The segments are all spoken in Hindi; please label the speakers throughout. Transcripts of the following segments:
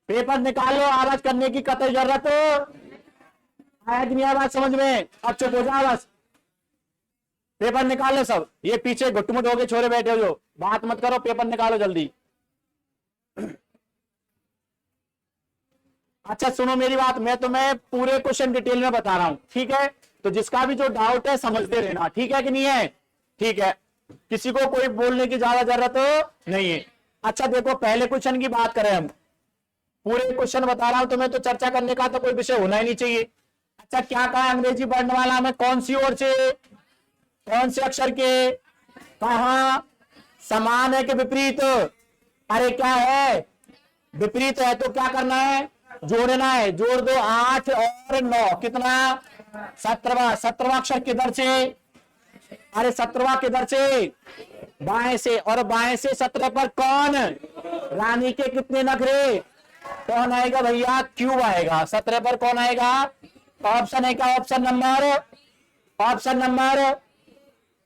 Speaker 1: पेपर निकालो, आवाज करने की कतई जरूरत आया कि नहीं आवाज समझ में? अब चुप हो जाओ बस, पेपर निकालो सब। ये पीछे घुटमुट होके छोरे बैठे हो जो, बात मत करो, पेपर निकालो जल्दी। अच्छा सुनो मेरी बात, मैं तुम्हें पूरे क्वेश्चन डिटेल में बता रहा हूं, ठीक है? तो जिसका भी जो डाउट है समझते रहना, ठीक है कि नहीं है? ठीक है, किसी को कोई बोलने की ज्यादा जरूरत नहीं है। अच्छा देखो, पहले क्वेश्चन की बात करें हम, पूरे क्वेश्चन बता रहा हूं तुम्हें, तो चर्चा करने का तो कोई विषय होना ही नहीं चाहिए। अच्छा क्या कहा अंग्रेजी वर्णमाला में, कौन सी ओर से, कौन से अक्षर के, कहा समान है कि विपरीत? अरे क्या है, विपरीत है तो क्या करना है, जोड़ना है। जोड़ दो, 8 और 9 कितना, 17वां। 17वां अक्षर किधर से, अरे 17वां किधर से, बाएं से। और बाएं से 17 पर कौन, रानी के कितने नखरे, कौन आएगा भैया, क्यूब आएगा। 17 पर कौन आएगा, ऑप्शन है क्या, ऑप्शन नंबर, ऑप्शन नंबर।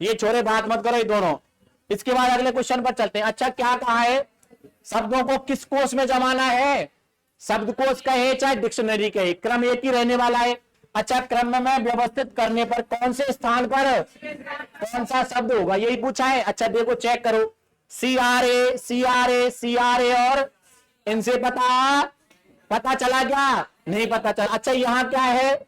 Speaker 1: ये छोरे बात मत करो ये दोनों। इसके बाद अगले क्वेश्चन पर चलते हैं। अच्छा क्या कहा है, शब्दों को किस कोष में जमाना है, शब्दकोश कहे चाहे डिक्शनरी कहे, क्रम एक ही रहने वाला है। अच्छा क्रम में व्यवस्थित करने पर कौन से स्थान पर कौन सा शब्द होगा, यही पूछा है। अच्छा देखो चेक करो, CRA CRA CRA, और इनसे पता चला क्या, नहीं पता चला। अच्छा यहाँ क्या है,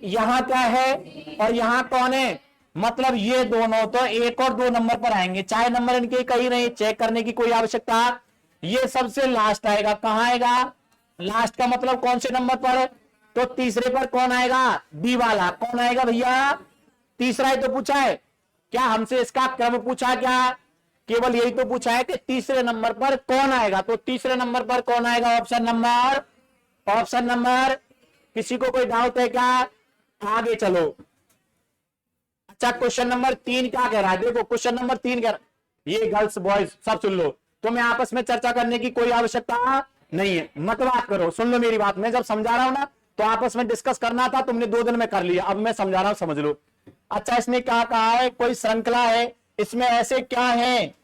Speaker 1: यहाँ क्या है, और यहाँ कौन है, मतलब ये दोनों तो 1 और 2 नंबर पर आएंगे, चाहे नंबर इनके कहीं नहीं, चेक करने की कोई आवश्यकता। ये सबसे लास्ट आएगा, कहां आएगा, लास्ट का मतलब कौन से नंबर पर, तो तीसरे पर कौन आएगा, बी वाला। कौन आएगा भैया, तीसरा ही तो पूछा है, क्या हमसे इसका क्रम पूछा क्या, केवल यही तो पूछा है कि तीसरे नंबर पर कौन आएगा। तो तीसरे नंबर पर कौन आएगा, ऑप्शन नंबर, ऑप्शन नंबर। किसी को कोई डाउट है क्या, आगे चलो। अच्छा क्वेश्चन नंबर 3 क्या कह रहा है, देखो क्वेश्चन नंबर 3 कह रहा है, ये गर्ल्स बॉयज सब सुन लो, तुम्हें आपस में चर्चा करने की कोई आवश्यकता नहीं है, मत बात करो, सुन लो मेरी बात। मैं जब समझा रहा हूं ना तो आपस में डिस्कस करना था, तुमने 2 दिन में कर लिया, अब मैं समझा रहा हूं समझ लो। अच्छा इसने क्या कहा है, कोई श्रृंखला है, इसमें ऐसे क्या है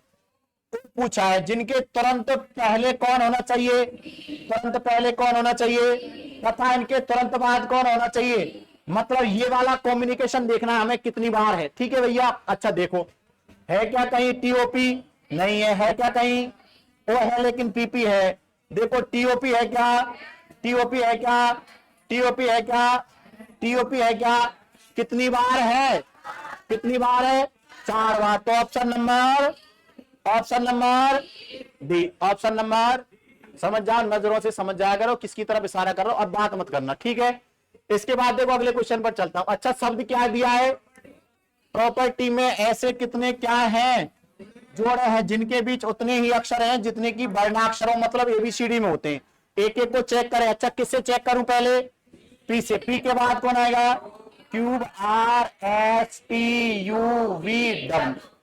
Speaker 1: पूछा है जिनके तुरंत पहले कौन होना चाहिए, तुरंत पहले कौन होना चाहिए, तथा इनके तुरंत बाद कौन होना चाहिए। मतलब ये वाला कम्युनिकेशन देखना हमें कितनी बार है, ठीक है भैया। अच्छा देखो, है क्या कहीं TOP, नहीं है, है क्या कहीं ओ है लेकिन PP है। देखो TOP है क्या, TOP है क्या, TOP है क्या, TOP है क्या, कितनी बार है, कितनी बार है, 4 बार। तो option number, option number D, option number. समझ जाओ, नजरों से समझ जाया करो किसकी तरफ इशारा कर रहा हो, अब बात मत करना, ठीक है। इसके बाद देखो अगले क्वेश्चन पर चलता हूं। अच्छा शब्द क्या दिया है, प्रॉपर्टी में ऐसे कितने क्या हैं, जोड़े हैं जिनके बीच उतने ही अक्षर हैं जितने की वर्णाक्षरों मतलब ABCD में होते हैं। एक एक को चेक करें। अच्छा किससे चेक करूं, पहले पी से। पी के बाद कौन आएगा, क्यूब, RSTUV,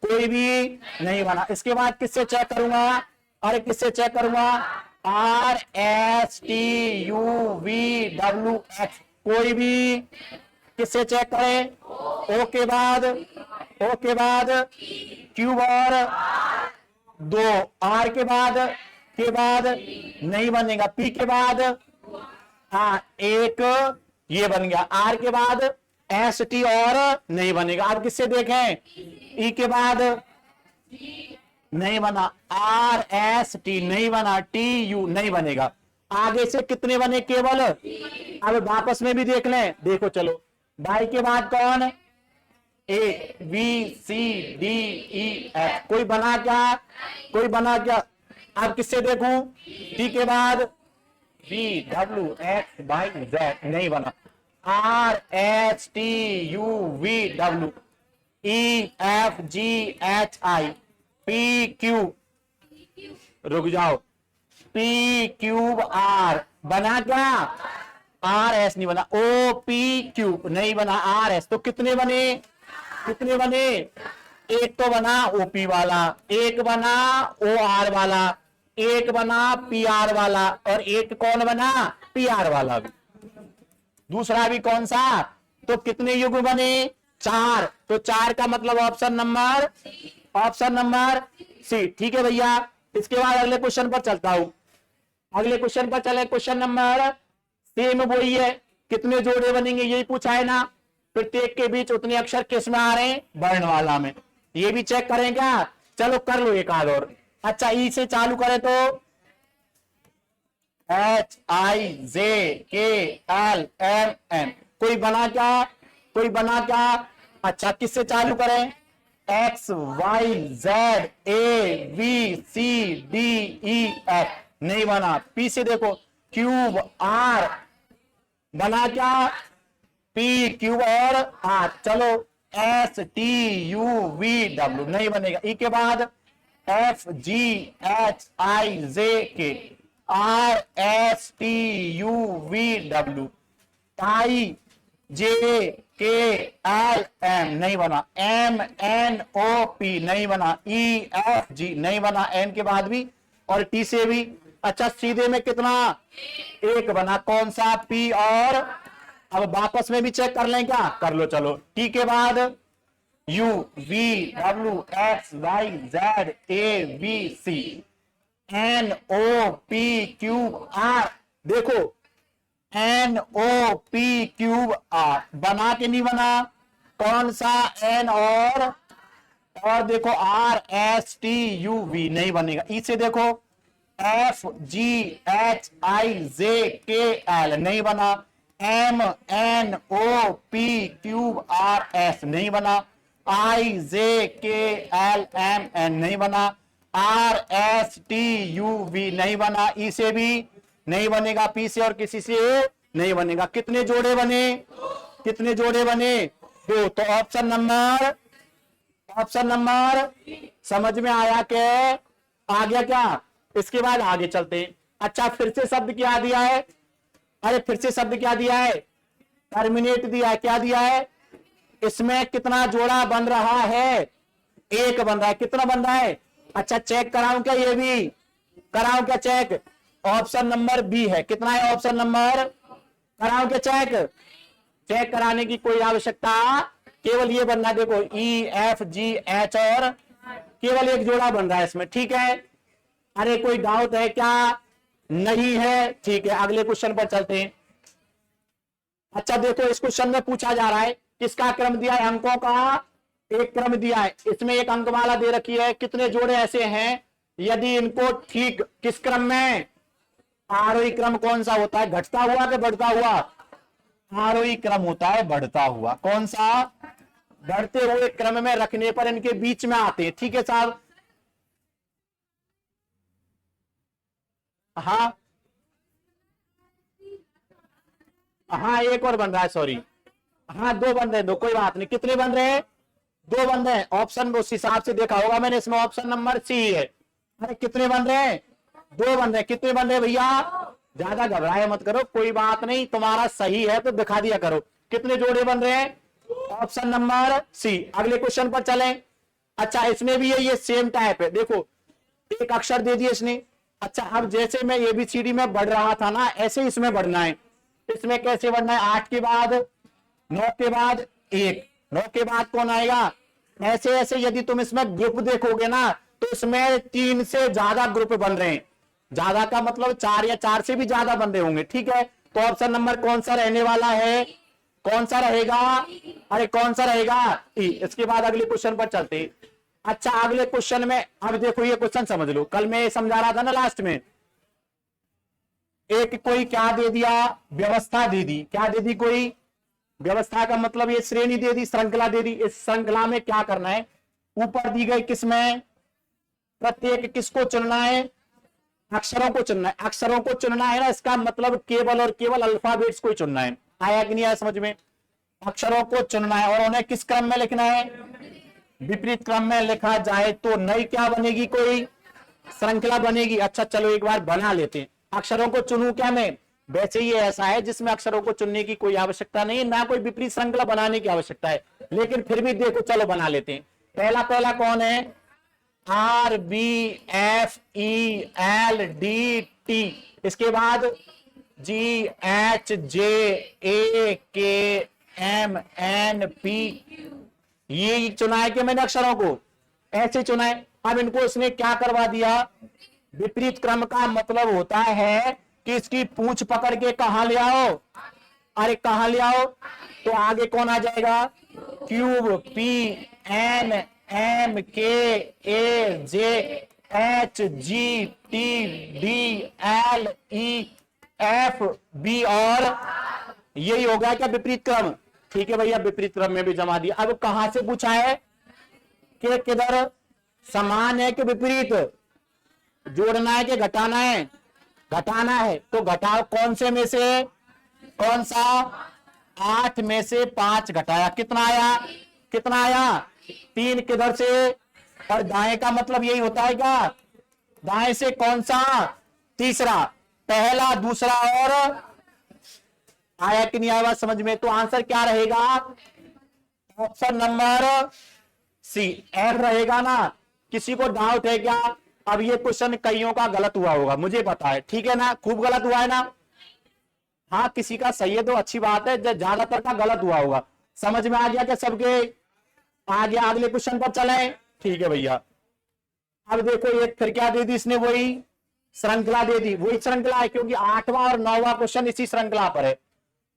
Speaker 1: कोई भी नहीं बना। इसके बाद किससे चेक करूंगा, अरे किससे चेक करूंगा, RSTUVWX, कोई भी। किससे चेक करें, ओ के बाद, ओ के बाद क्यूब और 2, आर के बाद नहीं बनेगा, पी के बाद हाँ एक ये बन गया, आर के बाद ST और नहीं बनेगा। अब किससे देखें, ई के बाद नहीं बना, RST नहीं बना, TU नहीं बनेगा। आगे से कितने बने केवल, अब वापस में भी देख लें, देखो चलो। बाई के बाद कौन, ABCDEF, कोई बना क्या, कोई बना क्या। अब किससे देखूं, टी के बाद VWXYZ नहीं बना, RSTUVWEFGHI रुक जाओ, PQR बना क्या, RS नहीं बना, OPQ नहीं बना, RS। तो कितने बने, कितने बने, एक तो बना OP वाला, एक बना OR वाला, एक बना PR वाला, और एक कौन बना, PR वाला भी, दूसरा भी कौन सा। तो कितने युग बने, 4। तो 4 का मतलब option number, option number C, ठीक है भैया। इसके बाद अगले क्वेश्चन पर चलता हूं। अगले क्वेश्चन पर चले। क्वेश्चन नंबर सेम वही है, कितने जोड़े बनेंगे यही पूछा है ना। प्रत्येक के बीच उतने अक्षर किस में आ रहे हैं, वर्णमाला में। ये भी चेक करें क्या, चलो कर लो एक आध और। अच्छा ई से चालू करें तो HIJKLMN, कोई बना क्या, कोई बना क्या। अच्छा किससे चालू करें, XYZABCDEF, नहीं बना। पी से देखो QR, बना क्या, P Q और R, चलो STUVW, नहीं बनेगा। ई के बाद FGHIJK, RSTUVW, IJKLM, नहीं बना। MNOP, नहीं बना। EFG, नहीं बना। N के बाद भी और T से भी। अच्छा सीधे में कितना, एक बना। कौन सा, P और, अब वापस में भी चेक कर लें क्या, कर लो चलो। T के बाद UVWXYZABC NOPQR, देखो NOPQR, बना के नहीं बना। कौन सा N और देखो RSTUV, नहीं बनेगा। ई से देखो FGHIJKL, नहीं बना। MNOPQRS, नहीं बना। IJKLMN, नहीं बना। RSTUV, नहीं बना। ई से भी नहीं बनेगा। पी से और किसी से नहीं बनेगा। कितने जोड़े बने, कितने जोड़े बने, दो। तो ऑप्शन नंबर समझ में आया के आ गया क्या। इसके बाद आगे चलते हैं। अच्छा फिर से शब्द क्या दिया है, अरे फिर से शब्द क्या दिया है, टर्मिनेट दिया है। क्या दिया है, इसमें कितना जोड़ा बन रहा है, एक बन रहा है। कितना बन रहा है, अच्छा चेक कराऊं क्या, ये भी कराऊं क्या चेक। ऑप्शन नंबर बी है, कितना है ऑप्शन नंबर, कराऊं क्या चेक। चेक कराने की कोई आवश्यकता, केवल ये बनना, देखो EFGH और केवल एक जोड़ा बन रहा है इसमें, ठीक है। अरे कोई डाउट है क्या, नहीं है, ठीक है। अगले क्वेश्चन पर चलते हैं। अच्छा देखो इस क्वेश्चन में पूछा जा रहा है, किसका क्रम दिया है, अंकों का एक क्रम दिया है। इसमें एक अंकमाला दे रखी है, कितने जोड़े ऐसे हैं, यदि इनको ठीक किस क्रम में, आरोही क्रम कौन सा होता है, घटता हुआ कि बढ़ता हुआ, आरोही क्रम होता है बढ़ता हुआ। कौन सा, बढ़ते हुए क्रम में रखने पर इनके बीच में आते हैं, ठीक है साहब। हाँ हाँ एक और बन रहा है, सॉरी, हाँ दो बन रहे हैं, दो, कोई बात नहीं। कितने बन रहे हैं, दो बन रहे हैं। ऑप्शन उस हिसाब से देखा होगा मैंने, इसमें ऑप्शन नंबर सी है। अरे कितने बन रहे हैं, दो बन रहे हैं। कितने बन रहे हैं भैया, ज्यादा घबराए मत करो, कोई बात नहीं, तुम्हारा सही है तो दिखा दिया करो। कितने जोड़े बन रहे हैं, ऑप्शन नंबर सी। अगले क्वेश्चन पर चलें। अच्छा इसमें भी ये सेम टाइप है, देखो एक अक्षर दे दिया इसने। अच्छा अब जैसे मैं ABCD में बढ़ रहा था ना, ऐसे इसमें बढ़ना है। इसमें कैसे बढ़ना है, 8 के बाद 9 के बाद 1, 9 के बाद कौन आएगा, ऐसे ऐसे। यदि तुम इसमें ग्रुप देखोगे ना तो इसमें 3 से ज्यादा ग्रुप बन रहे हैं। ज्यादा का मतलब 4 या 4 से भी ज्यादा बन रहे होंगे, ठीक है। तो ऑप्शन नंबर कौन सा रहने वाला है, कौन सा रहेगा, अरे कौन सा रहेगा, ई। इसके बाद अगले क्वेश्चन पर चलते। अच्छा अगले क्वेश्चन में अब देखो ये क्वेश्चन समझ लो, कल मैं समझा रहा था ना लास्ट में, एक कोई क्या दे दिया, व्यवस्था दे दी। क्या दे दी, कोई व्यवस्था का मतलब ये श्रेणी दे दी, श्रृंखला दे दी। इस श्रृंखला में क्या करना है, ऊपर दी गई किसमें, प्रत्येक किसको चुनना है, अक्षरों को चुनना है। अक्षरों को चुनना है ना, इसका मतलब केवल और केवल अल्फाबेट्स को ही चुनना है। आया कि नहीं आया समझ में, अक्षरों को चुनना है और उन्हें किस क्रम में लिखना है, विपरीत क्रम में लिखा जाए तो नई क्या बनेगी, कोई श्रृंखला बनेगी। अच्छा चलो एक बार बना लेते हैं। अक्षरों को चुनूं क्या मैं, वैसे ये ऐसा है जिसमें अक्षरों को चुनने की कोई आवश्यकता नहीं है, ना कोई विपरीत श्रृंखला बनाने की आवश्यकता है, लेकिन फिर भी देखो चलो बना लेते हैं। पहला कौन है, RBFELDT, इसके बाद GHJAKMNP, ये चुना है कि मैंने अक्षरों को ऐसे चुना है। अब इनको इसने क्या करवा दिया, विपरीत क्रम का मतलब होता है कि इसकी पूंछ पकड़ के कहां ले आओ, अरे कहां ले आओ, तो आगे कौन आ जाएगा, cube, P N M K A J H G T D L E F B, और यही होगा क्या विपरीत क्रम। ठीक है भैया, विपरीत क्रम में भी जमा दिया। अब कहां से पूछा है कि किधर समान है कि विपरीत, जोड़ना है कि घटाना है, घटाना है, तो घटाओ कौन से में से, कौन सा, 8 में से 5 घटाया, कितना आया, कितना आया, 3 किधर से, और दाएं का मतलब यही होता है क्या, दाएं से कौन सा, तीसरा, पहला दूसरा, और आया कि नहीं आया समझ में। तो आंसर क्या रहेगा, ऑप्शन नंबर सी, एफ रहेगा ना। किसी को डाउट है क्या, अब ये क्वेश्चन कईयों का गलत हुआ होगा, मुझे पता है, ठीक है ना, खूब गलत हुआ है ना, हाँ किसी का सही है तो अच्छी बात है, ज्यादातर का गलत हुआ होगा। समझ में आ गया क्या सबके, आगे अगले क्वेश्चन पर चलें। ठीक है भैया, अब देखो ये फिर क्या दे दी इसने, वही श्रृंखला दे दी, वही श्रृंखला है क्योंकि 8वां और 9वां क्वेश्चन इसी श्रृंखला पर है।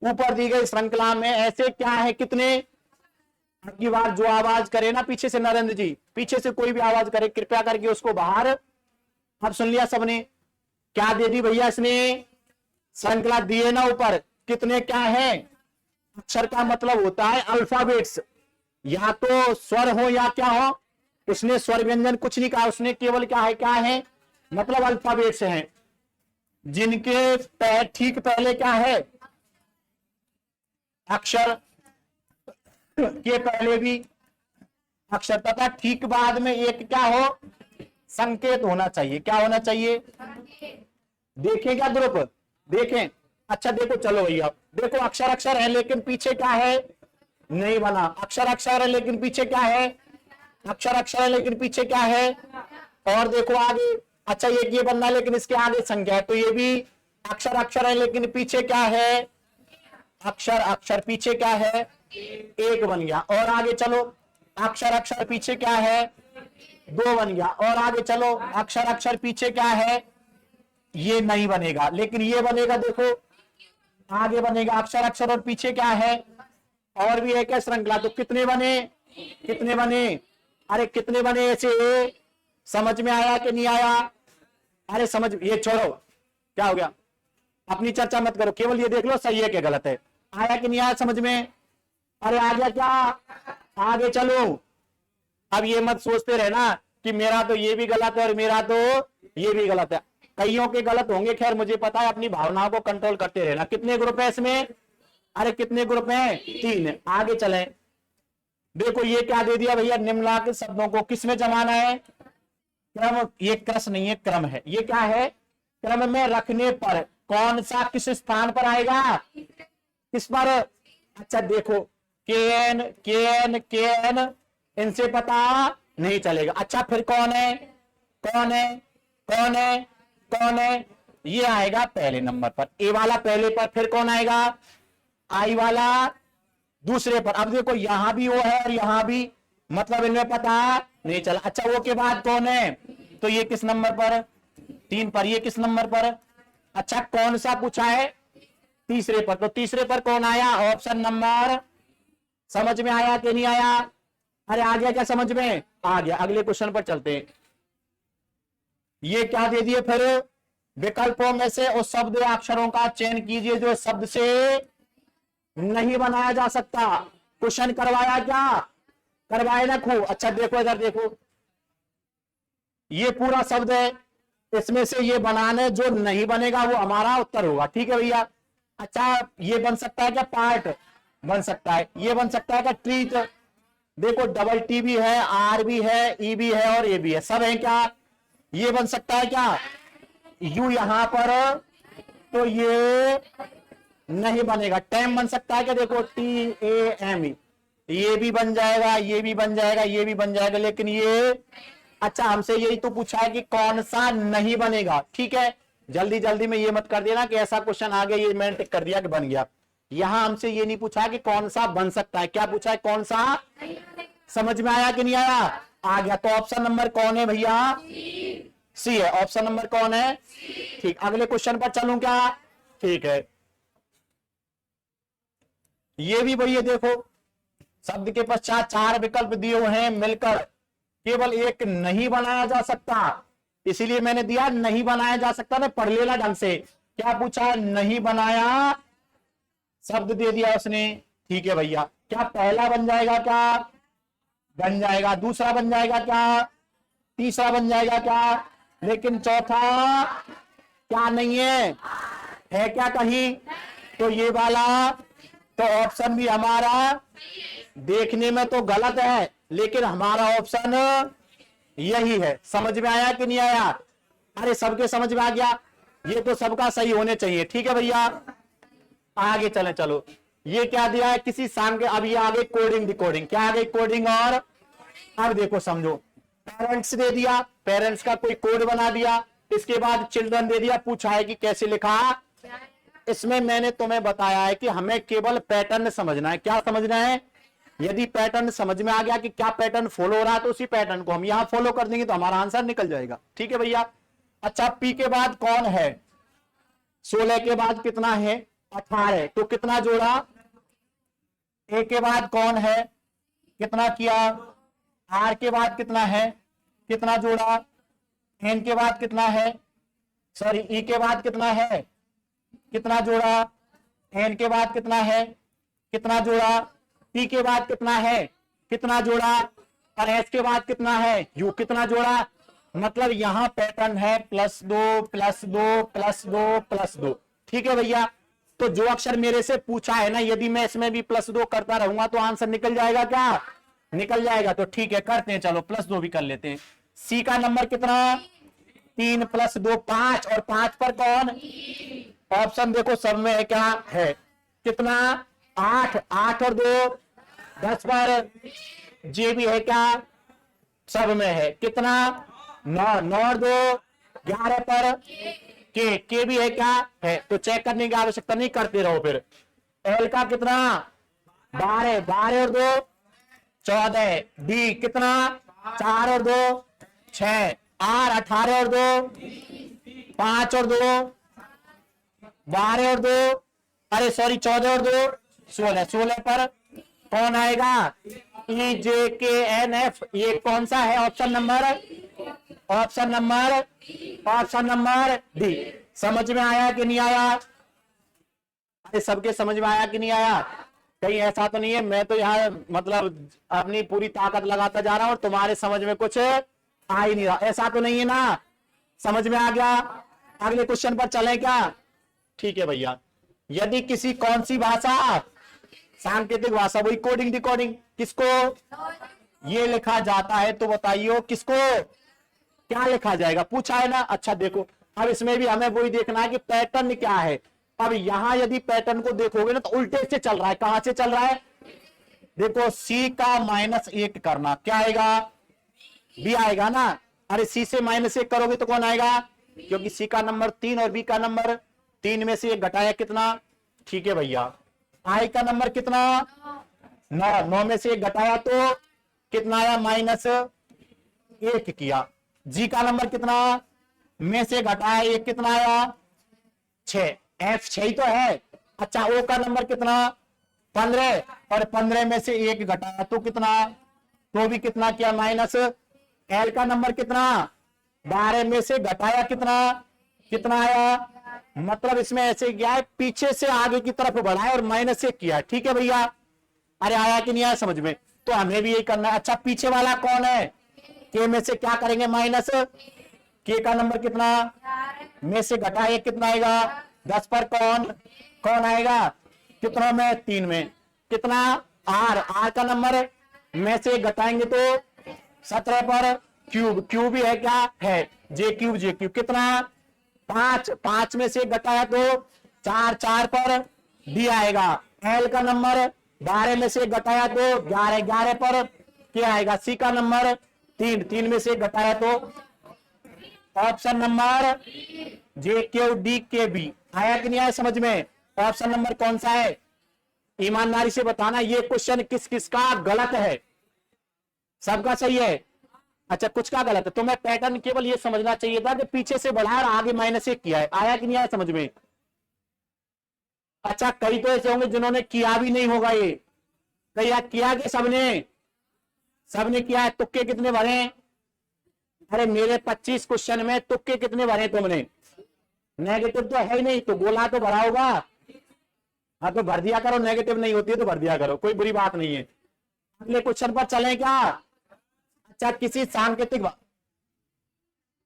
Speaker 1: ऊपर दी गई श्रृंखला में ऐसे क्या है, कितने, अगली बार जो आवाज करे ना पीछे से, नरेंद्र जी पीछे से कोई भी आवाज करे कृपया करके उसको बाहर। अब सुन लिया सबने, क्या दे दी भैया इसने, श्रृंखला दिए ना ऊपर, कितने क्या है, अक्षर का मतलब होता है अल्फाबेट्स, या तो स्वर हो या क्या हो, उसने स्वर व्यंजन कुछ नहीं कहा, उसने केवल क्या है, क्या है मतलब अल्फाबेट्स हैं, जिनके ठीक पहले क्या है अक्षर, के पहले भी अक्षर तथा ठीक बाद में एक क्या हो, संकेत होना चाहिए, क्या होना चाहिए, देखें क्या ग्रुप, देखें, अच्छा देखो चलो भैया, देखो अक्षर अक्षर है लेकिन पीछे क्या है, नहीं बना, अक्षर अक्षर है लेकिन पीछे क्या है, अक्षर अक्षर है लेकिन पीछे क्या है, और देखो आगे, अच्छा ये बनना है लेकिन इसके आगे संख्या है, तो ये भी अक्षर अक्षर है लेकिन पीछे क्या है, अक्षर अक्षर पीछे क्या है, एक बन गया, और आगे चलो अक्षर अक्षर पीछे क्या है, 2 बन गया, और आगे चलो अक्षर अक्षर पीछे क्या है, ये नहीं बनेगा लेकिन ये बनेगा, देखो आगे बनेगा अक्षर अक्षर और पीछे क्या है, और भी है क्या श्रृंखला, तो कितने बने, कितने बने, अरे कितने बने ऐसे, समझ में आया कि नहीं आया, अरे समझ, ये छोड़ो क्या हो गया, अपनी चर्चा मत करो, केवल ये देख लो सही है क्या गलत है, आया कि नहीं आया समझ में, अरे आ गया क्या, आगे चलो। अब ये मत सोचते रहना कि मेरा तो ये भी गलत है और मेरा तो ये भी गलत है, कईयों के गलत होंगे, खैर मुझे पता है, अपनी भावनाओं को कंट्रोल करते रहना। कितने ग्रुप है इसमें, अरे कितने ग्रुप हैं, 3, आगे चलें। देखो ये क्या दे दिया भैया, निम्नलिखित शब्दों को किसमें जमाना है, क्रम, ये क्रस नहीं है क्रम है, ये क्या है, क्रम में रखने पर कौन सा किस स्थान पर आएगा, किस पर, अच्छा देखो केन केन केन, इनसे पता नहीं चलेगा, अच्छा फिर कौन है, कौन है, कौन है, कौन है, ये आएगा पहले नंबर पर, ए वाला पहले पर, फिर कौन आएगा, आई वाला दूसरे पर। अब देखो यहां भी वो है और यहां भी, मतलब इनमें पता नहीं चला, अच्छा वो के बाद कौन है, तो ये किस नंबर पर, 3 पर, ये किस नंबर पर, अच्छा कौन सा पूछा है, तीसरे पर, तो तीसरे पर कौन आया, ऑप्शन नंबर, समझ में आया कि नहीं आया, अरे आ गया क्या समझ में, आ गया। अगले क्वेश्चन पर चलते हैं, ये क्या दे दिए फिर, विकल्पों में से उस शब्द या अक्षरों का चयन कीजिए जो शब्द से नहीं बनाया जा सकता। क्वेश्चन करवाया क्या, करवाए ना खूब, अच्छा देखो इधर देखो, ये पूरा शब्द है, इसमें से ये बनाने जो नहीं बनेगा वो हमारा उत्तर होगा, ठीक है भैया। अच्छा ये बन सकता है क्या, पार्ट बन सकता है, ये बन सकता है क्या, ट्रीट, देखो डबल टी भी है, आर भी है, ई भी है और ए भी है, सब है क्या, ये बन सकता है क्या, यू यहां पर, तो ये नहीं बनेगा, टैम बन सकता है क्या, देखो TAM, ये भी बन जाएगा, ये भी बन जाएगा, ये भी बन जाएगा, लेकिन ये, अच्छा हमसे यही तो पूछा है कि कौन सा नहीं बनेगा, ठीक है, जल्दी जल्दी में ये मत कर देना कि ऐसा क्वेश्चन आ गया ये मैंने टिक कर दिया कि बन गया, यहां हमसे ये नहीं पूछा कि कौन सा बन सकता है, क्या पूछा है, कौन सा, समझ में आया कि नहीं आया, आ गया। तो ऑप्शन नंबर कौन है भैया, सी है। ऑप्शन नंबर कौन है? ठीक, अगले क्वेश्चन पर चलूं क्या? ठीक है, ये भी भैया देखो, शब्द के पश्चात 4 विकल्प दिए हुए हैं, मिलकर केवल एक नहीं बनाया जा सकता, इसीलिए मैंने दिया नहीं बनाया जा सकता ना, पढ़ लेना ढंग से। क्या पूछा? नहीं बनाया, शब्द दे दिया उसने। ठीक है भैया, क्या पहला बन जाएगा? क्या बन जाएगा? दूसरा बन जाएगा? क्या तीसरा बन जाएगा? क्या लेकिन चौथा क्या नहीं है क्या कहीं? तो ये वाला तो ऑप्शन भी हमारा देखने में तो गलत है, लेकिन हमारा ऑप्शन यही है। समझ में आया कि नहीं आया? अरे सबके समझ में आ गया, ये तो सबका सही होने चाहिए। ठीक है भैया, आगे चले। चलो, ये क्या दिया है? किसी शाम के, अब ये आगे कोडिंग डिकोडिंग, क्या आ गई? कोडिंग। और अब देखो समझो, पेरेंट्स दे दिया, पेरेंट्स का कोई कोड बना दिया, इसके बाद चिल्ड्रन दे दिया, पूछा है कि कैसे लिखा। इसमें मैंने तुम्हें बताया है कि हमें केवल पैटर्न समझना है। क्या समझना है? यदि पैटर्न समझ में आ गया कि क्या पैटर्न फॉलो हो रहा है, तो उसी पैटर्न को हम यहां फॉलो कर देंगे तो हमारा आंसर निकल जाएगा। ठीक है भैया। अच्छा, पी के बाद कौन है? 16 के बाद कितना है? 18। तो कितना जोड़ा? ए के बाद कौन है? कितना किया? आर के बाद कितना है? कितना जोड़ा? एन के बाद कितना है? सॉरी, ई के बाद कितना है? कितना जोड़ा? एन के बाद कितना है? कितना जोड़ा? पी के बाद कितना है? कितना जोड़ा? और एस के बाद कितना है? यू कितना जोड़ा? मतलब यहां पैटर्न है +2 +2 +2 +2। ठीक है भैया। तो जो अक्षर मेरे से पूछा है ना, यदि मैं इसमें भी +2 करता रहूंगा तो आंसर निकल जाएगा। क्या निकल जाएगा? तो ठीक है, करते हैं। चलो, +2 भी कर लेते हैं। सी का नंबर कितना? 3 + 2 5, और 5 पर कौन? ऑप्शन देखो सब में है। क्या है? कितना? 8। 8 और 2 10 पर जे भी है। क्या सब में है? कितना? 9। 9 और 2 11 पर के भी है। क्या है? तो चेक करने की आवश्यकता नहीं, करते रहो फिर। एल का कितना? 12। 12 और 2 14। डी कितना? 4 और 2 6। आर 18 और 2 5 और 2 12 और 2, अरे सॉरी 14 और 2 16। 16 पर कौन आएगा? ई जे के एन एफ। ये कौन सा है? Option number D. समझ में आया कि नहीं आया? अरे सबके समझ में आया कि नहीं आया? कहीं ऐसा तो नहीं है मैं तो यहाँ मतलब अपनी पूरी ताकत लगाता जा रहा हूं और तुम्हारे समझ में कुछ आ ही नहीं रहा? ऐसा तो नहीं है ना? समझ में आ गया? अगले क्वेश्चन पर चलें क्या? ठीक है भैया। यदि किसी कौन सी भाषा, सांकेतिक भाषा, वही कोडिंग डिकोडिंग, किसको ये लिखा जाता है तो बताइए किसको क्या लिखा जाएगा? पूछा है ना। अच्छा देखो, अब इसमें भी हमें वही देखना है कि पैटर्न क्या है। अब यहां यदि पैटर्न को देखोगे ना तो उल्टे से चल रहा है। कहां से चल रहा है? देखो, सी का -1 करना, क्या आएगा? बी आएगा ना। अरे सी से -1 करोगे तो कौन आएगा? क्योंकि सी का नंबर 3 और बी का नंबर 3 में से 1 घटाया कितना? ठीक है भैया। आई का नंबर कितना? 9। 9 में से 1 घटाया तो कितना आया? -1 किया। जी का नंबर कितना? में से घटाया 1 कितना आया? 6। एफ 6 ही तो है। अच्छा, ओ का नंबर कितना? 15, और 15 में से 1 घटाया तो कितना? तो भी कितना किया? माइनस। एल का नंबर कितना? 12 में से घटाया कितना? कितना आया? मतलब इसमें ऐसे किया है, पीछे से आगे की तरफ बढ़ाया और -1 किया। ठीक है भैया। अरे आया कि नहीं आया समझ में? तो हमें भी यही करना है। अच्छा, पीछे वाला कौन है? के में से क्या करेंगे? माइनस। के का नंबर कितना? में से घटाए कितना आएगा? 10 पर कौन आएगा? कितना में? 3 में। कितना? आर का नंबर में से घटाएंगे तो 17 पर क्यूब भी है। क्या है? जे क्यूब कितना? 5 में से घटाया तो 4 पर डी आएगा। एल का नंबर 12 में से घटाया तो 11 पर क्या आएगा? सी का नंबर 3 में से घटाया तो ऑप्शन नंबर जे क्यू डी के बी। आया कि नहीं आया समझ में? ऑप्शन नंबर कौन सा है? ईमानदारी से बताना, ये क्वेश्चन किस किस का गलत है? सबका सही है? अच्छा कुछ का गलत है, तुम्हें पैटर्न केवल ये समझना चाहिए था कि पीछे से बढ़ा और आगे -1 किया है, आया कि नहीं आया समझ में। अच्छा कई तो ऐसे होंगे जिन्होंने किया भी नहीं होगा, ये कई याद किया कि सबने सबने किया है। तुक्के कितने भरे? अरे मेरे 25 क्वेश्चन में तुक्के कितने भरे तुमने? नेगेटिव तो है ही नहीं, तो गोला तो भरा होगा। हाँ तो भर दिया करो, नेगेटिव नहीं होती है तो भर दिया करो, कोई बुरी बात नहीं है। अगले क्वेश्चन पर चलें क्या? अच्छा किसी सांकेतिक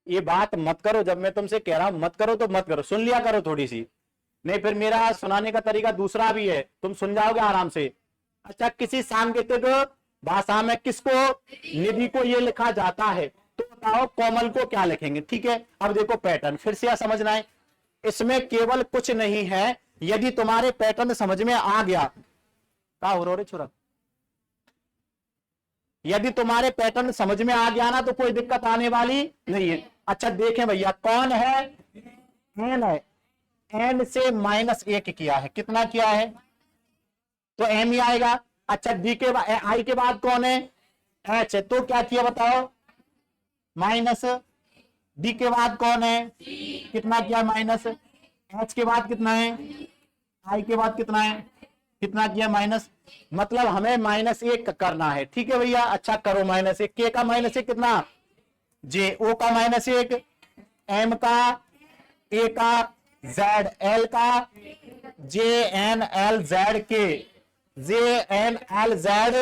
Speaker 1: ये बात मत करो, जब मैं तुमसे कह रहा हूं मत करो तो मत करो, सुन लिया करो थोड़ी सी, नहीं फिर मेरा सुनाने का तरीका दूसरा भी है, तुम सुन जाओगे आराम से। अच्छा किसी सांकेतिक भाषा में किसको, निधि को ये लिखा जाता है, तो बताओ कोमल को क्या लिखेंगे? ठीक है अब देखो पैटर्न फिर से समझना है, इसमें केवल कुछ नहीं है, यदि तुम्हारे पैटर्न समझ में आ गया, क्या हो रहा है छोरा, यदि तुम्हारे पैटर्न समझ में आ गया ना तो कोई दिक्कत आने वाली नहीं है। अच्छा देखें भैया कौन है, एन है, एन से -1 किया है, कितना किया है? तो एम ही आएगा। अच्छा डी के बाद, आई के बाद कौन है? एच है, तो क्या किया बताओ? माइनस। डी के बाद कौन है? कितना किया? माइनस। एच के बाद कितना है? आई के बाद कितना है? कितना किया? माइनस। मतलब हमें -1 करना है, ठीक है भैया। अच्छा करो -1, के का -1 कितना? जे, ओ का -1, एम का, ए का, जेड, एल का, जे एन एल जेड के, J N L Z.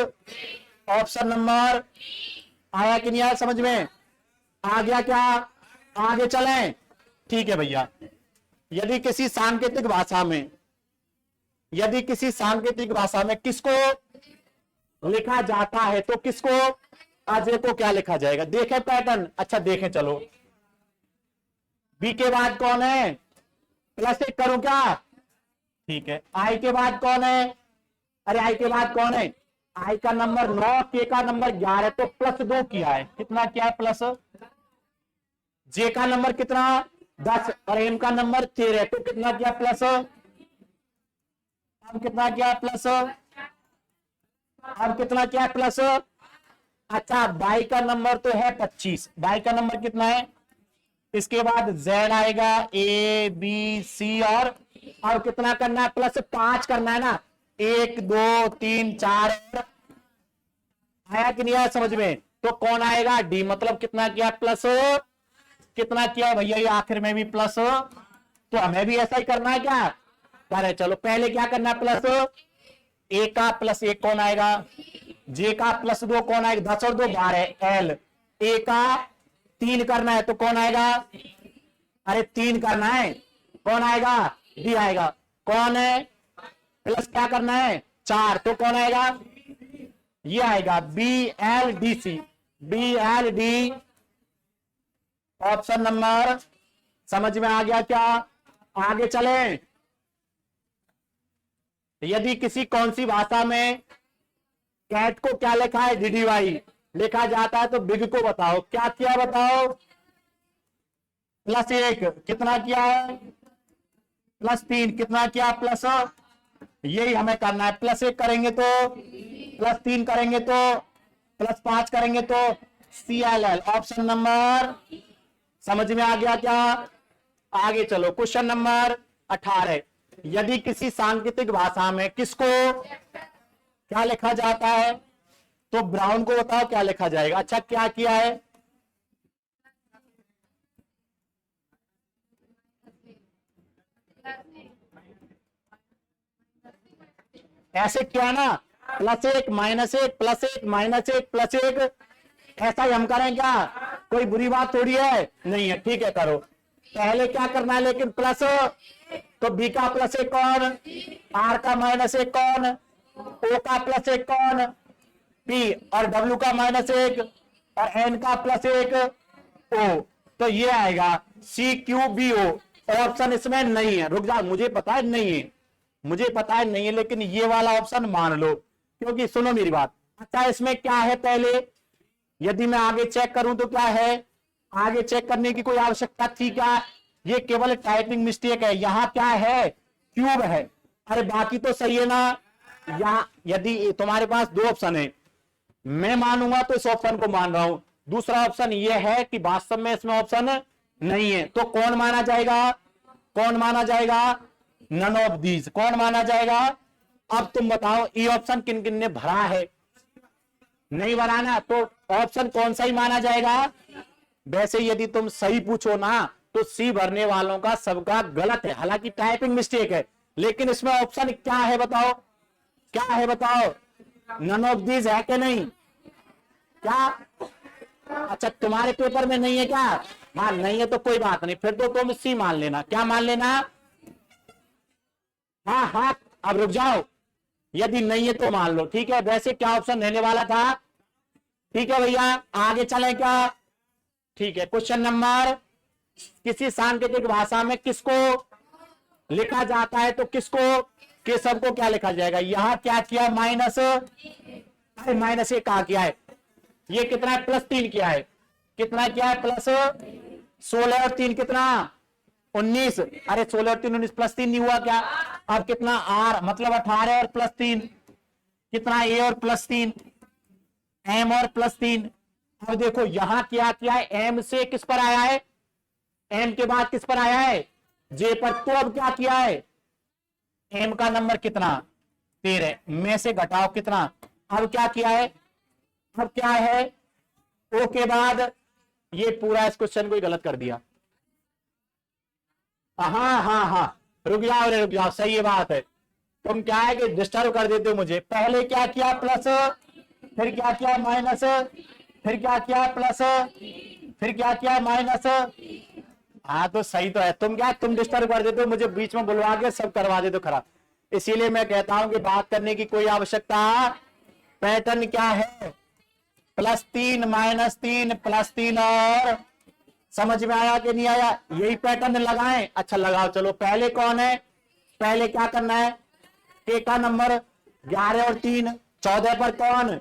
Speaker 1: Option number आया कि नहीं आया समझ में? आ गया क्या? आगे चलें, ठीक है भैया। यदि किसी सांकेतिक भाषा में, यदि किसी सांकेतिक भाषा में किसको लिखा जाता है तो किसको, अजय को क्या लिखा जाएगा? देखें पैटर्न, अच्छा देखें चलो, बी के बाद कौन है? +1 करूं क्या? ठीक है। आई के बाद कौन है? अरे आई के बाद कौन है? आई का नंबर 9, के का नंबर 11, तो +2 किया है, कितना किया है? प्लस। जे का नंबर कितना? 10 और एम का नंबर 13, तो कितना किया? प्लस। अब कितना किया? प्लस। अब कितना किया? प्लस। अच्छा बाई का नंबर तो है 25, बाई का नंबर कितना है? इसके बाद जेड आएगा, ए बी सी, और कितना करना है? +5 करना है ना, 1 2 3 4। आया कि नहीं आया समझ में? तो कौन आएगा? डी। मतलब कितना किया? प्लस। कितना किया भैया? ये आखिर में भी प्लस, तो हमें भी ऐसा ही करना है क्या? अरे चलो पहले क्या करना है? प्लस। ए का +1 कौन आएगा? जे का +2 कौन आएगा? 10 और 2 12, एल। ए का 3 करना है तो कौन आएगा? अरे 3 करना है, कौन आएगा? डी आएगा। कौन है? प्लस क्या करना है? 4, तो कौन आएगा? ये आएगा, B L D C, B L D. Option number समझ में आ गया क्या? आगे चलें। यदि किसी कौन सी भाषा में कैट को क्या लिखा है? DDY लिखा जाता है तो बिग को बताओ, क्या किया बताओ? +1 कितना किया है? +3 कितना किया? प्लस। यही हमें करना है, +1 करेंगे तो, +3 करेंगे तो, +5 करेंगे तो, CLL। ऑप्शन नंबर समझ में आ गया क्या? आगे चलो क्वेश्चन नंबर 18। यदि किसी सांकेतिक भाषा में किसको क्या लिखा जाता है तो ब्राउन को बताओ क्या लिखा जाएगा? अच्छा क्या किया है? ऐसे किया ना, +1 -1 +1 -1 +1, ऐसा ही हम करें क्या? कोई बुरी बात थोड़ी है, नहीं है, ठीक है करो। पहले क्या करना है लेकिन? प्लस। तो बी का +1 कौन? आर का -1 कौन? ओ का +1 कौन? पी। और डब्ल्यू का -1 और एन का +1 ओ, तो ये आएगा CQBO। ऑप्शन इसमें नहीं है, रुक जाओ, मुझे पता है नहीं है, मुझे पता है नहीं है, लेकिन ये वाला ऑप्शन मान लो, क्योंकि सुनो मेरी बात। अच्छा इसमें क्या है पहले, यदि मैं आगे चेक करूं तो क्या है? आगे चेक करने की कोई आवश्यकता थी क्या? ये केवल टाइपिंग मिस्टेक है। यहां क्या है? क्यूब है। अरे बाकी तो सही है ना? यहां यदि तुम्हारे पास 2 ऑप्शन है, मैं मानूंगा तो इस ऑप्शन को मान रहा हूं, दूसरा ऑप्शन ये है कि वास्तव में इसमें ऑप्शन नहीं है, तो कौन माना जाएगा, कौन माना जाएगा, नन ऑफ दीज, कौन माना जाएगा। अब तुम बताओ ये ऑप्शन किन किन ने भरा है, नहीं भराना, तो ऑप्शन कौन सा ही माना जाएगा। वैसे यदि तुम सही पूछो ना तो सी भरने वालों का सबका गलत है, हालांकि टाइपिंग मिस्टेक है, लेकिन इसमें ऑप्शन क्या है बताओ, क्या है बताओ, नन ऑफ दीज है कि नहीं, क्या। अच्छा तुम्हारे पेपर में नहीं है क्या, हाँ नहीं है तो कोई बात नहीं, फिर तो तुम सी मान लेना, क्या मान लेना, हाँ हाँ अब रुक जाओ, यदि नहीं है तो मान लो, ठीक है। वैसे क्या ऑप्शन रहने वाला था, ठीक है भैया, आगे चले क्या, ठीक है। क्वेश्चन नंबर, किसी सांकेतिक भाषा में किसको लिखा जाता है, तो किसको, केशव को क्या लिखा जाएगा, यहां क्या किया माइनस, अरे माइनस ये कहा किया है, ये कितना है +3 किया है, कितना किया है प्लस 16 और 3 कितना 19, अरे 16 और 3 19 +3 नहीं हुआ क्या, अब कितना R मतलब 18 और +3 कितना A और +3 M और +3। अब देखो यहां क्या किया है, M से किस पर आया है, M के बाद किस पर आया है, J पर, तो अब क्या किया है, M का नंबर कितना 13 में से घटाओ कितना, अब क्या किया है, अब क्या है O के बाद, ये पूरा इस क्वेश्चन को ही गलत कर दिया, हाँ हाँ हाँ रुक जाओ रे रुक जाओ, सही ये बात है, तुम क्या है कि डिस्टर्ब कर देते हो मुझे, पहले क्या किया प्लस, फिर क्या किया माइनस, फिर क्या किया प्लस, फिर क्या किया माइनस, हाँ तो सही तो है, तुम क्या तुम डिस्टर्ब कर देते हो मुझे, बीच में बुलवा के सब करवा देते हो खराब, इसीलिए मैं कहता हूं कि बात करने की कोई आवश्यकता, पैटर्न क्या है, +3 -3 +3 और, समझ में आया कि नहीं आया, यही पैटर्न लगाएं, अच्छा लगाओ, चलो पहले कौन है, पहले क्या करना है, के का नंबर 11 और 3 14 पर कौन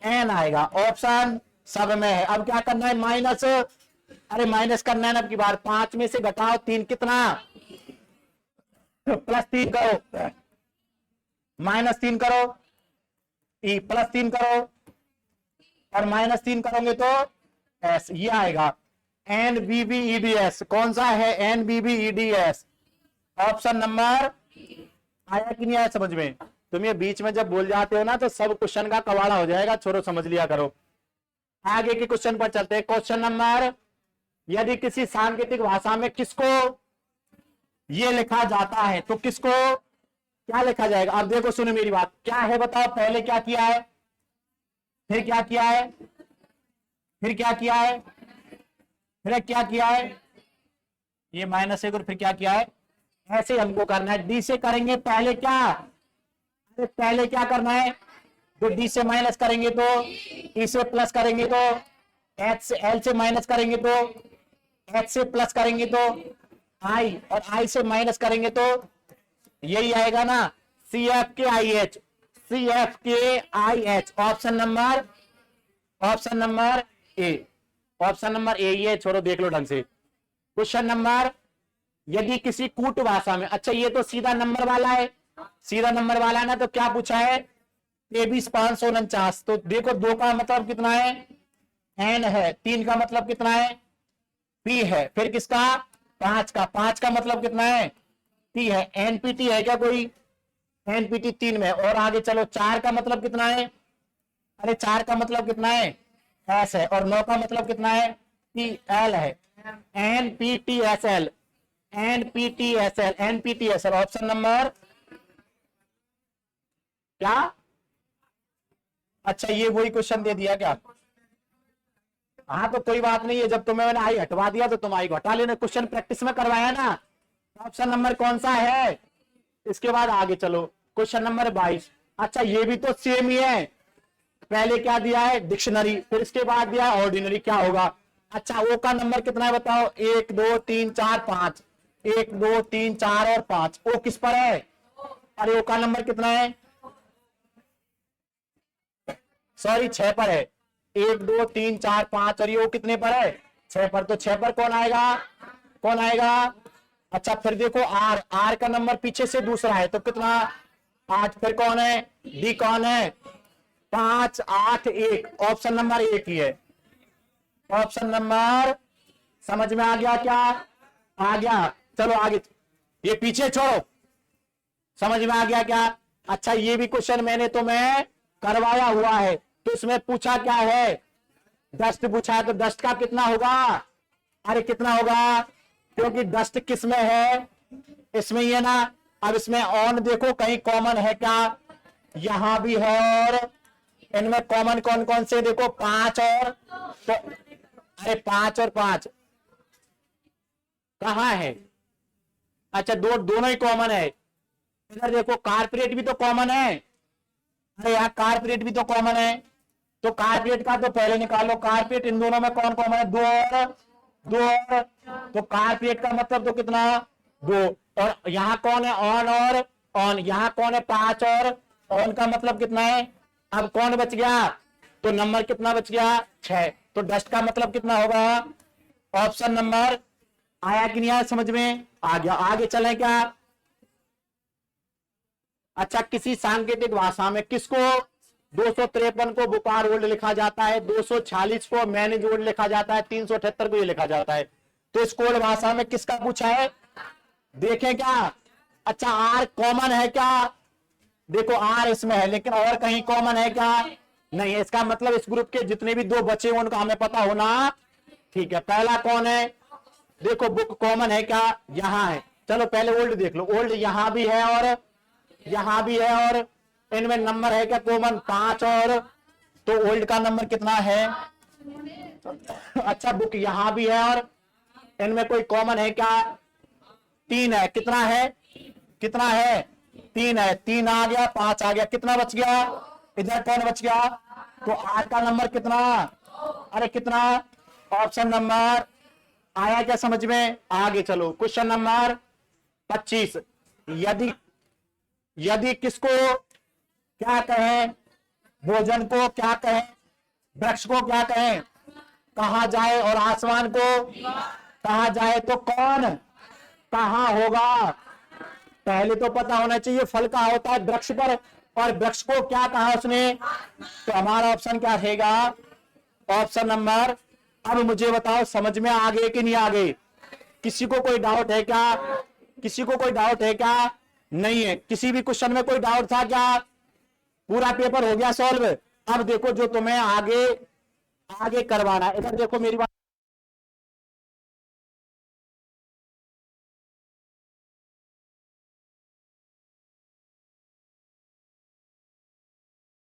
Speaker 1: n आएगा, ऑप्शन सब में है। अब क्या करना है माइनस, अरे माइनस करना है ना, अब की बार 5 में से घटाओ 3 कितना, +3 करो, -3 करो, +3 करो और -3 करोगे तो s, ये आएगा NBBEDS, कौन सा है NBBEDS, ऑप्शन नंबर, आया कि नहीं आया समझ में, तुम ये बीच में जब बोल जाते हो ना तो सब क्वेश्चन का कवाड़ा हो जाएगा, छोड़ो समझ लिया करो। आगे के क्वेश्चन पर चलते हैं। क्वेश्चन नंबर, यदि किसी सांकेतिक भाषा में किसको ये लिखा जाता है तो किसको क्या लिखा जाएगा। अब देखो सुनो मेरी बात, क्या है बताओ, पहले क्या किया है, फिर क्या किया है, फिर क्या किया है, फिर क्या किया है, ये -1 और फिर क्या किया है, ऐसे हमको करना है। डी से करेंगे पहले क्या, पहले क्या करना है, तो डी से माइनस करेंगे तो, ई से प्लस करेंगे तो, एच से, एल से माइनस करेंगे तो, एच से प्लस करेंगे तो आई, और आई से माइनस करेंगे तो यही आएगा ना, CFKIH, CFKIH, option number, option number A, option number A, ये छोड़ो देख लो ढंग से। क्वेश्चन नंबर, यदि किसी कूट भाषा में, अच्छा ये तो सीधा नंबर वाला है, सीधा नंबर वाला है ना, तो क्या पूछा है 23,549, तो देखो 2 का मतलब कितना है n है, 3 का मतलब कितना है p है, फिर किसका 5 का, 5 का मतलब कितना है p है, NPT है क्या कोई, NPT 3 में, और आगे चलो 4 का मतलब कितना है, अरे 4 का मतलब कितना है s है, और 9 का मतलब कितना है PL है, NPTSL, NPTSL, NPTSL, option number क्या, अच्छा ये वही क्वेश्चन दे दिया क्या, हाँ तो कोई बात नहीं है, जब तुम्हें मैंने आई हटवा दिया तो तुम आई हटा लेना, क्वेश्चन प्रैक्टिस में करवाया ना, ऑप्शन नंबर कौन सा है। इसके बाद आगे चलो क्वेश्चन नंबर 22, अच्छा ये भी तो सेम ही है, पहले क्या दिया है डिक्शनरी, फिर इसके बाद दिया ऑर्डिनरी, क्या होगा, अच्छा ओ का नंबर कितना है बताओ, 1 2 3 4 5, 1 2 3 4 और 5, ओ किस पर है, अरे ओ का नंबर कितना है, सॉरी 6 पर है, 1 2 3 4 5, और ये वो कितने पर है 6 पर, तो 6 पर कौन आएगा, कौन आएगा, अच्छा फिर देखो आर, आर का नंबर पीछे से दूसरा है तो कितना 8, फिर कौन है डी, कौन है 5 8 1, ऑप्शन नंबर 1 ही है, ऑप्शन नंबर, समझ में आ गया क्या? आ गया। चलो आगे, ये पीछे छोड़ो, समझ में आ गया क्या? अच्छा, ये भी क्वेश्चन मैंने तुम्हें करवाया हुआ है। तो इसमें पूछा क्या है? डस्ट पूछा है। तो डस्ट का कितना होगा? अरे कितना होगा? क्योंकि डस्ट किस में है? इसमें ही है ना। अब इसमें ऑन देखो कहीं कॉमन है क्या? यहां भी है। और इनमें कॉमन कौन कौन से? देखो 5 और तो, अरे 5 और 5 कहां है? अच्छा, दोनों ही कॉमन है। इधर देखो कारपोरेट भी तो कॉमन है। अरे यार, कारपोरेट भी तो कॉमन है। तो कारपोरेट का तो पहले निकालो। कारपोरेट इन दोनों में कौन कॉमन है? 2 और 2 और, तो कारपोरेट का मतलब तो कितना? 2। और यहां कौन है? ऑन और ऑन। यहां कौन है? 5 और ऑन का मतलब कितना है? अब कौन बच गया? तो नंबर कितना बच गया? 6। तो डस्ट का मतलब कितना होगा? Option number. आया कि नहीं आया समझ में? आ गया। आगे चले क्या? अच्छा, किसी सांकेतिक भाषा में किसको 253 को बुकार वर्ड लिखा जाता है, 246 को मैनेज वर्ड लिखा जाता है, 378 को ये लिखा जाता है? तो इस कोड भाषा में किसका पूछा है? देखें क्या? अच्छा, आर कॉमन है क्या? देखो आर इसमें है, लेकिन और कहीं कॉमन है क्या? नहीं है। इसका मतलब इस ग्रुप के जितने भी 2 बचे हैं उनका हमें पता होना। ठीक है, पहला कौन है? देखो बुक कॉमन है क्या? यहां है। चलो पहले ओल्ड देख लो। ओल्ड यहां भी है और यहां भी है, और इनमें नंबर है क्या कॉमन? 5 और, तो ओल्ड का नंबर कितना है? अच्छा, बुक यहां भी है और इनमें कोई कॉमन है क्या? 3 है। कितना है? कितना है? 3 है। 3 आ गया, 5 आ गया, कितना बच गया? इधर कौन बच गया? तो आर का नंबर कितना? अरे कितना? Option number. आया क्या समझ में? आगे चलो, क्वेश्चन नंबर 25। यदि यदि किसको क्या कहें? भोजन को क्या कहें? वृक्ष को क्या कहें? कहा जाए? और आसमान को कहा जाए तो कौन कहां होगा? पहले तो पता होना चाहिए फल कहां होता है? वृक्ष पर। और वृक्ष को क्या कहा उसने? तो हमारा ऑप्शन क्या रहेगा? Option number. अब मुझे बताओ समझ में आ गए कि नहीं आ गए? किसी को कोई डाउट है क्या? किसी को कोई डाउट है क्या? नहीं है। किसी भी क्वेश्चन में कोई डाउट था क्या? पूरा पेपर हो गया सॉल्व। अब देखो जो तुम्हें आगे आगे करवाना है, इधर देखो मेरी बात